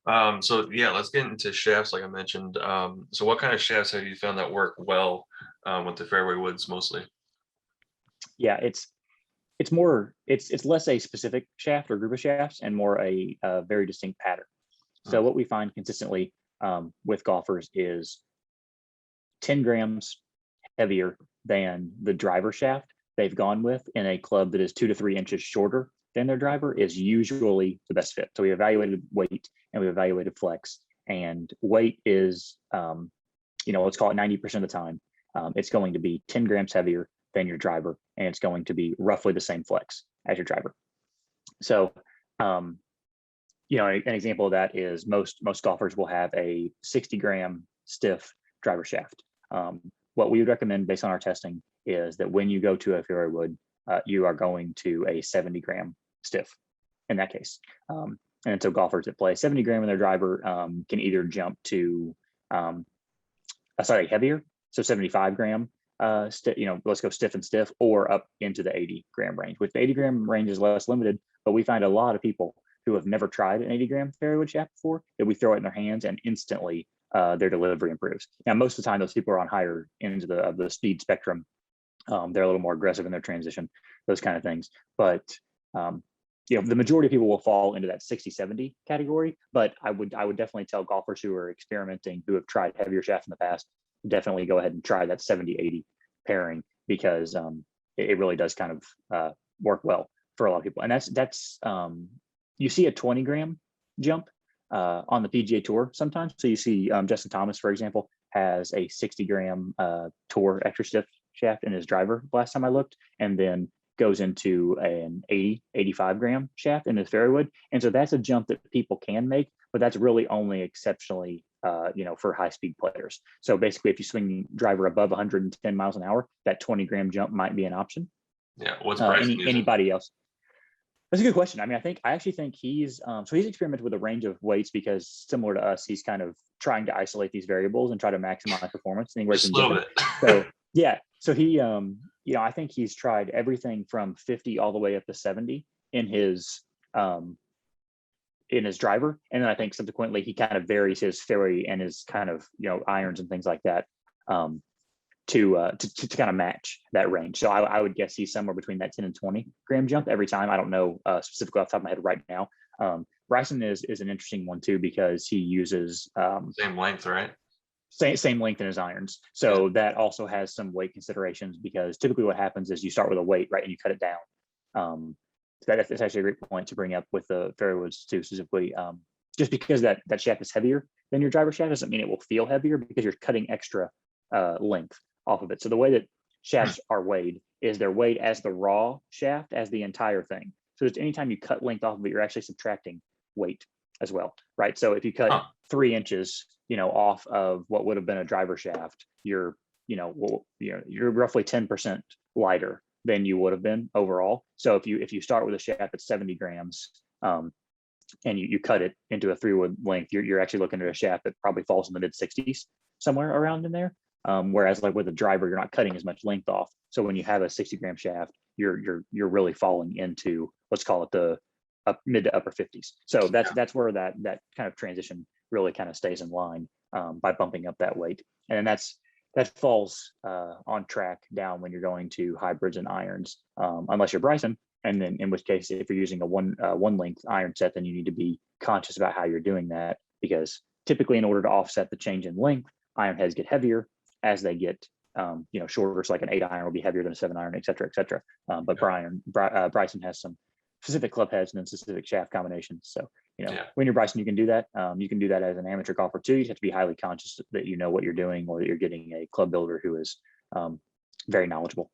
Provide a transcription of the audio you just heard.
So yeah, let's get into shafts like I mentioned. So what kind of shafts have you found that work well with the fairway woods mostly? Yeah, it's more it's less a specific shaft or group of shafts and more a very distinct pattern. So Mm, what we find consistently with golfers is 10 grams heavier than the driver shaft they've gone with in a club that is 2 to 3 inches shorter than their driver is usually the best fit. So we evaluated weight and we evaluated flex, and weight is, let's call it 90% of the time, it's going to be 10 grams heavier than your driver, and it's going to be roughly the same flex as your driver. So, um, an example of that is most golfers will have a 60-gram stiff driver shaft. What we would recommend based on our testing is that when you go to a fairway wood, you are going to a 70-gram stiff in that case. And so golfers that play 70-gram in their driver can either jump to heavier, so 75-gram, let's go stiff and stiff, or up into the 80-gram range. With the 80-gram range is less limited, but we find a lot of people who have never tried an 80-gram fairway wood shaft before that we throw it in their hands and instantly their delivery improves. Now, most of the time, those people are on higher ends of the speed spectrum. They're a little more aggressive in their transition, those kind of things. But the majority of people will fall into that 60-70 category. But I would definitely tell golfers who are experimenting, who have tried heavier shafts in the past, definitely go ahead and try that 70-80 pairing, because it really does kind of work well for a lot of people. And that's you see a 20-gram jump on the PGA Tour sometimes. So you see Justin Thomas, for example, has a 60-gram tour extra stiff shaft in his driver last time I looked, and then goes into an 85-gram shaft in his fairway wood. And so that's a jump that people can make, but that's really only exceptionally for high speed players. So basically, if you swing driver above 110 miles an hour, that 20-gram jump might be an option. yeah, what's Bryson using? Anybody else? That's a good question. I mean, I actually think he's experimented with a range of weights, because similar to us, he's kind of trying to isolate these variables and try to maximize performance anywhere he Just can a get little them. bit. So yeah, so he I think he's tried everything from 50 all the way up to 70 in his driver, and then I think subsequently he kind of varies his fairway and his kind of irons and things like that to kind of match that range. So I would guess he's somewhere between that 10 and 20-gram jump every time. I don't know specifically off the top of my head right now. Bryson is an interesting one too, because he uses Same length, right? same length in his irons. So that also has some weight considerations, because typically what happens is you start with a weight, right, and you cut it down. That's actually a great point to bring up with the fairway woods too, specifically. Just because that shaft is heavier than your driver shaft doesn't mean it will feel heavier, because you're cutting extra length off of it. So the way that shafts are weighed is they're weighed as the raw shaft, as the entire thing. So just anytime you cut length off of it, you're actually subtracting weight as well, right? So if you cut 3 inches, off of what would have been a driver shaft, you're roughly 10% lighter than you would have been overall. So if you start with a shaft that's 70 grams, and you cut it into a 3-wood length, you're actually looking at a shaft that probably falls in the mid 60s, somewhere around in there. Whereas like with a driver, you're not cutting as much length off. So when you have a 60-gram shaft, you're really falling into, let's call it the mid to upper 50s. So that's where that kind of transition really kind of stays in line by bumping up that weight. And then that falls on track down when you're going to hybrids and irons, unless you're Bryson. And then in which case, if you're using a one length iron set, then you need to be conscious about how you're doing that, because typically in order to offset the change in length, iron heads get heavier as they get shorter. So like an 8-iron will be heavier than a 7-iron, et cetera, et cetera. But Bryson has some specific club heads and then specific shaft combinations. So when you're Bryson, you can do that. You can do that as an amateur golfer too. You have to be highly conscious that you know what you're doing, or that you're getting a club builder who is very knowledgeable.